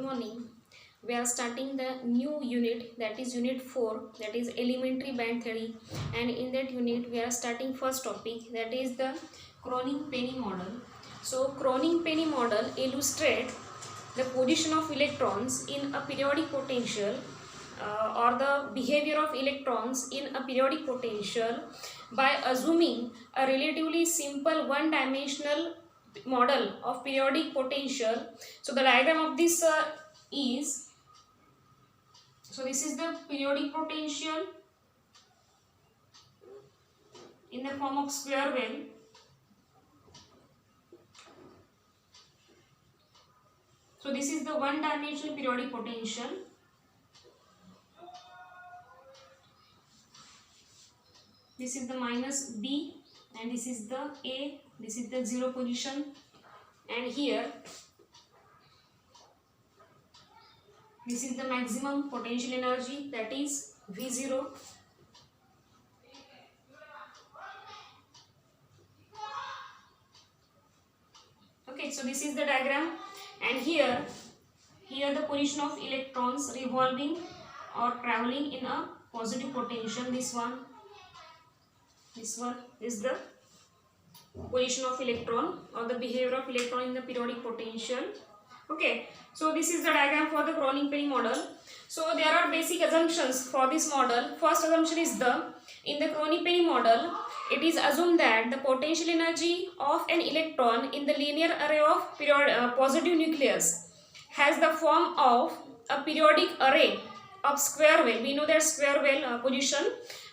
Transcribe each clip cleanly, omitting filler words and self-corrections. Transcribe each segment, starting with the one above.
morning. We are starting the new unit, that is unit 4, that is elementary band theory, and in that unit we are starting first topic, that is the Kronig-Penney model. So Kronig-Penney model illustrates the position of electrons in a periodic potential or the behavior of electrons in a periodic potential by assuming a relatively simple one-dimensional model of periodic potential. So the diagram of this is, so this is the periodic potential in the form of square well. So this is the one-dimensional periodic potential. This is the minus B and this is the A, this is the zero position, and here this is the maximum potential energy, that is V0. Okay, so this is the diagram, and here the position of electrons revolving or traveling in a positive potential. This one is the position of electron or the behavior of electron in the periodic potential. Okay, so this is the diagram for the Kronig-Penney model. So there are basic assumptions for this model. First assumption is in the Kronig-Penney model, it is assumed that the potential energy of an electron in the linear array of positive nucleus has the form of a periodic array of square well. We know that square well position,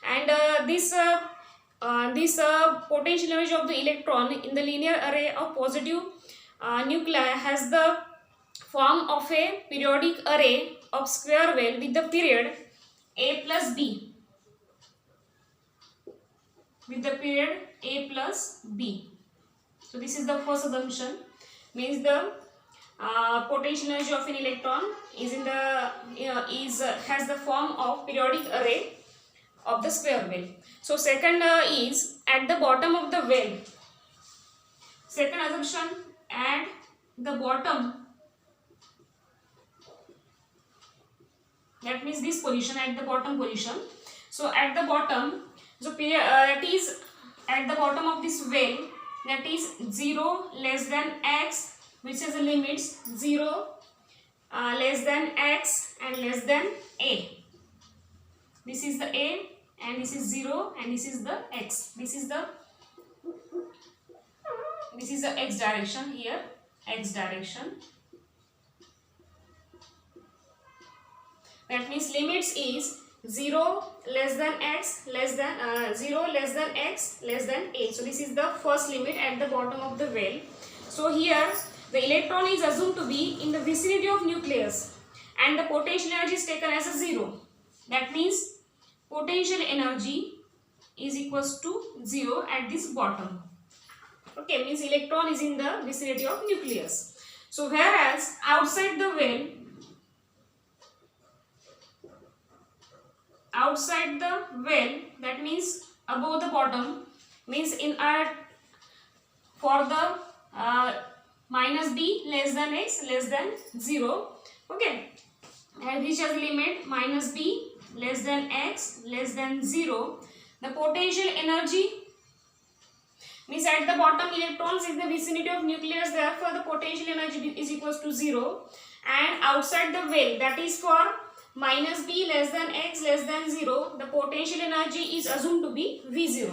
and this potential energy of the electron in the linear array of positive nuclei has the form of a periodic array of square well with the period a plus b. With the period a plus b. So this is the first assumption. Means the potential energy of an electron is in the has the form of periodic array of the square well. So second is at the bottom of the well. Second assumption, at the bottom, that means this position, at the bottom position. So at the bottom, so that is at the bottom of this well, that is 0 less than x, which is the limits 0 less than x and less than a. This is the a and this is 0 and this is the x. This is the x direction here, x direction. That means limits is 0 less than x less than 0 less than x less than a. So this is the first limit at the bottom of the well. So here the electron is assumed to be in the vicinity of nucleus and the potential energy is taken as a 0. That means potential energy is equals to 0 at this bottom. Okay, means electron is in the vicinity of nucleus. So whereas outside the well, that means above the bottom, means in for the minus b less than x less than 0. Okay, and which has limit minus b less than x less than 0, the potential energy, means at the bottom electrons in the vicinity of nucleus, therefore the potential energy is equals to 0, and outside the well, that is for minus b less than x less than 0, the potential energy is assumed to be V0,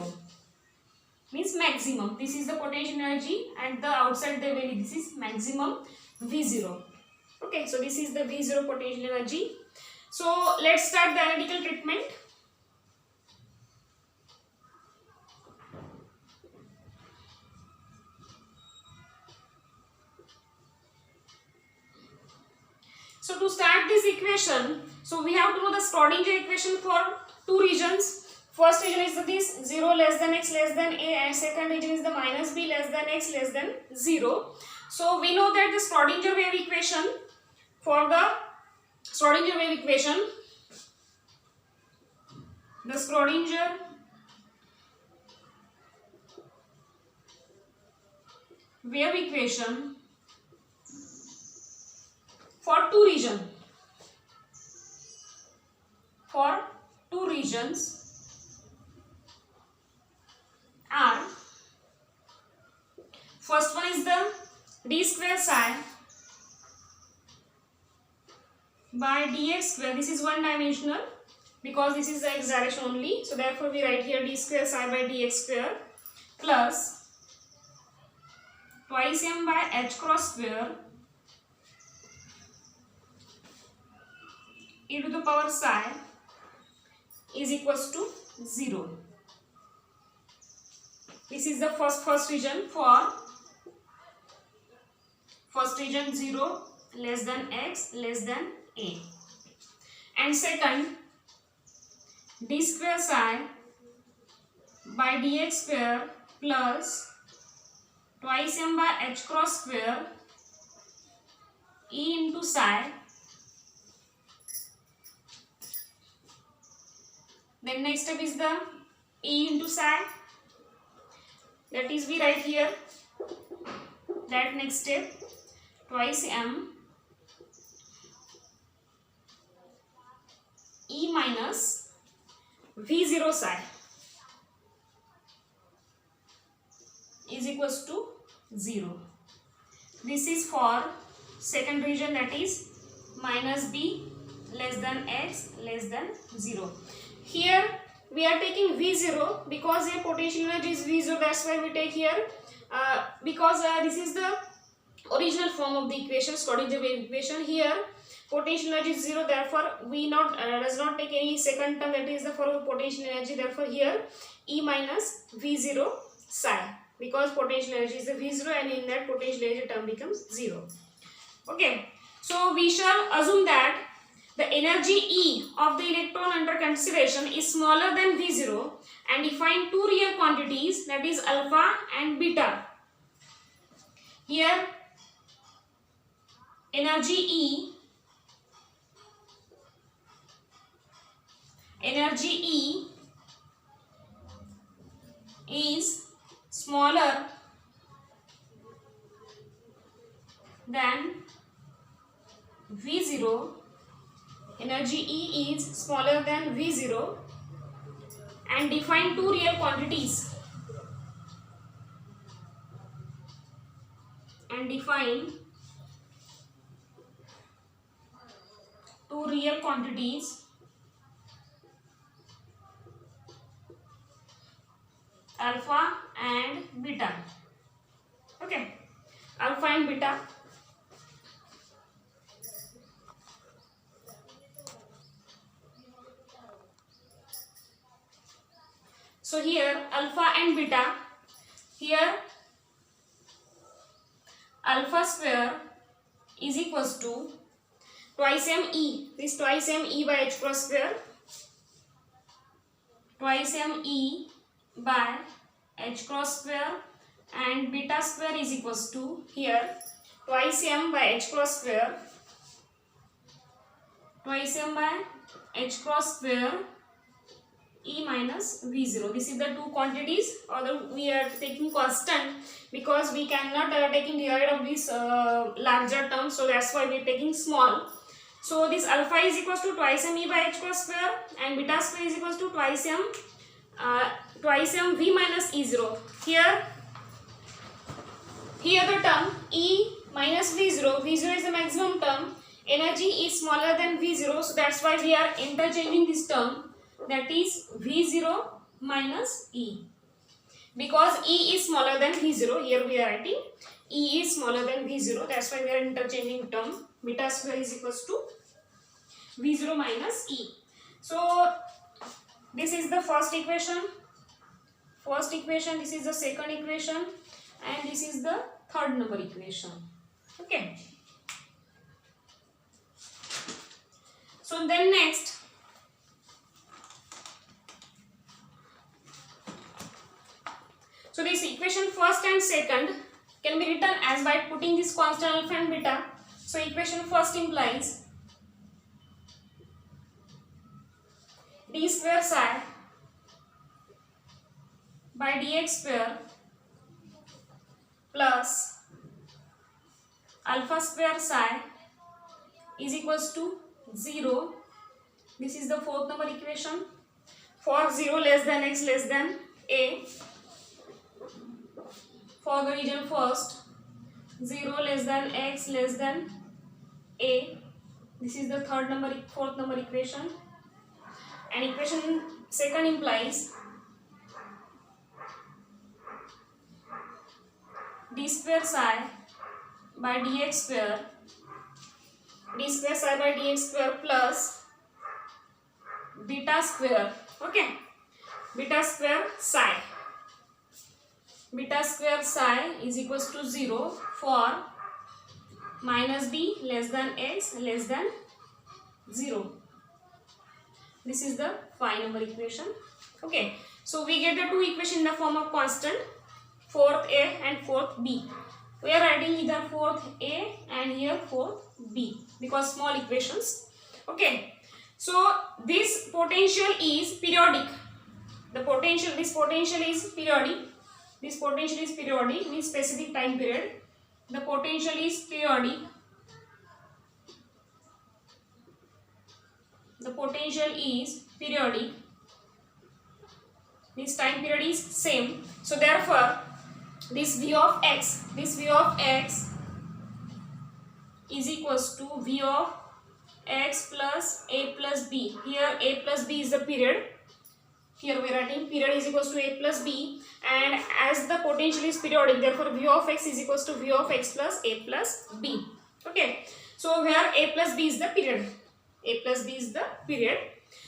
means maximum. This is the potential energy and the outside the well, this is maximum V0. Okay, so this is the V0 potential energy. So let's start the analytical treatment. So to start this equation, so we have to know the Schrodinger equation for two regions. First region is this 0 less than x less than a, and second region is the minus b less than x less than 0. So we know that the Schrodinger wave equation, for the Schrodinger wave equation, the Schrodinger wave equation for two regions. For two regions are, first one is the d square psi by dx square. This is one dimensional because this is the x direction only. So therefore we write here d square psi by dx square plus twice m by h cross square e to the power psi is equals to 0. This is the first region. For first region 0 less than x less than a, and second d square psi by dx square plus twice m by h cross square e into psi. Then next step is the e into psi, that is we write here that next step twice m e minus v0 psi is equals to 0. This is for second region, that is minus b less than x less than 0. Here we are taking v0 because here potential energy is v0, that's why we take here because this is the original form of the equation, Schrodinger wave equation. Here potential energy is 0, therefore we does not take any second term, that is the form of potential energy. Therefore here e minus v0 psi, because potential energy is the v0 and in that potential energy term becomes 0. Okay, so we shall assume that the energy E of the electron under consideration is smaller than V0 and define two real quantities, that is alpha and beta. Here energy E is smaller than V0. Energy E is smaller than V0 and define two real quantities. Alpha and beta. Okay, alpha and beta. So here alpha and beta, here alpha square is equals to twice m e, this twice m e by h cross square, twice m e by h cross square, and beta square is equals to here twice m by h cross square, twice m by h cross square E minus V0. This is the two quantities, although we are taking constant because we cannot taking divide of this larger term, so that's why we are taking small. So this alpha is equals to twice m e by h cross square and beta square is equals to twice m v minus e0. Here the term E minus V0, V0 is the maximum term, energy is smaller than V0, so that's why we are interchanging this term, that is V0 minus E. Because E is smaller than V0, here we are writing E is smaller than V0, that's why we are interchanging term. Beta square is equals to V0 minus E. So this is the first equation, this is the second equation, and this is the third number equation. Okay. So then next, so this equation first and second can be written as by putting this constant alpha and beta. So equation first implies d square psi by dx square plus alpha square psi is equals to 0. This is the fourth number equation. For 0 less than x less than a, for the region first, 0 less than x less than a. This is the fourth number equation. And equation second implies d square psi by dx square, d square psi by dx square plus beta square, okay, beta square psi. Beta square psi is equals to 0 for minus b less than x less than 0. This is the 5 number equation. Okay, so we get the two equations in the form of constant, fourth a and fourth b. We are writing either fourth a and here fourth b because small equations. Okay, so this potential is periodic. This potential is periodic. This potential is periodic, means specific time period. The potential is periodic. The potential is periodic. This time period is same. So therefore, this v of x is equals to v of x plus a plus b. Here a plus b is the period. Here we are writing period is equals to a plus b, and as the potential is periodic, therefore v of x is equals to v of x plus a plus b. Okay, so here a plus b is the period. A plus b is the period.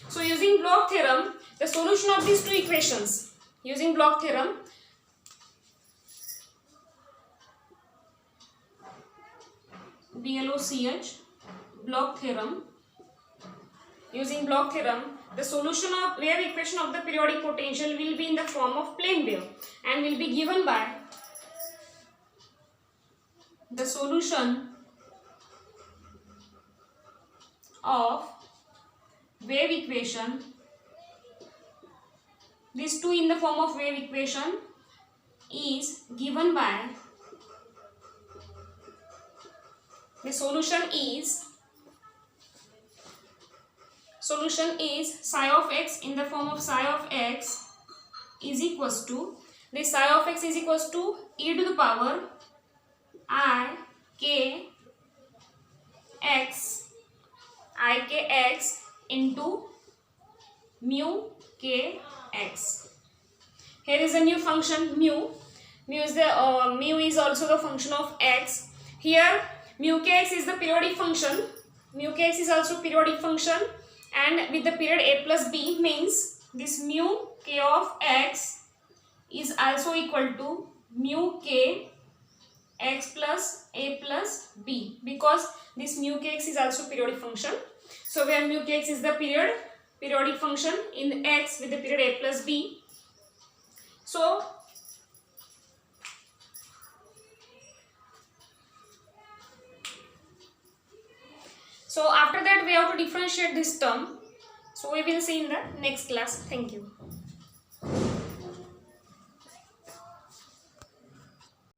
So using Bloch theorem, the solution of these two equations, using Bloch theorem, BLOCH, Bloch theorem. Using Bloch theorem, the solution of wave equation of the periodic potential will be in the form of plane wave and will be given by the solution of wave equation. These two in the form of wave equation is given by the solution is psi of x in the form of psi of x is equals to, this psi of x is equals to e to the power I k x into mu k x. Here is a new function mu. Mu is also the function of x. Here mu kx is the periodic function. Mu kx is also periodic function, and with the period a plus b means this mu k of x is also equal to mu k x plus a plus b, because this mu kx is also periodic function. So where mu kx is the periodic function in x with the period a plus b. So after that we have to differentiate this term. So we will see in the next class. Thank you.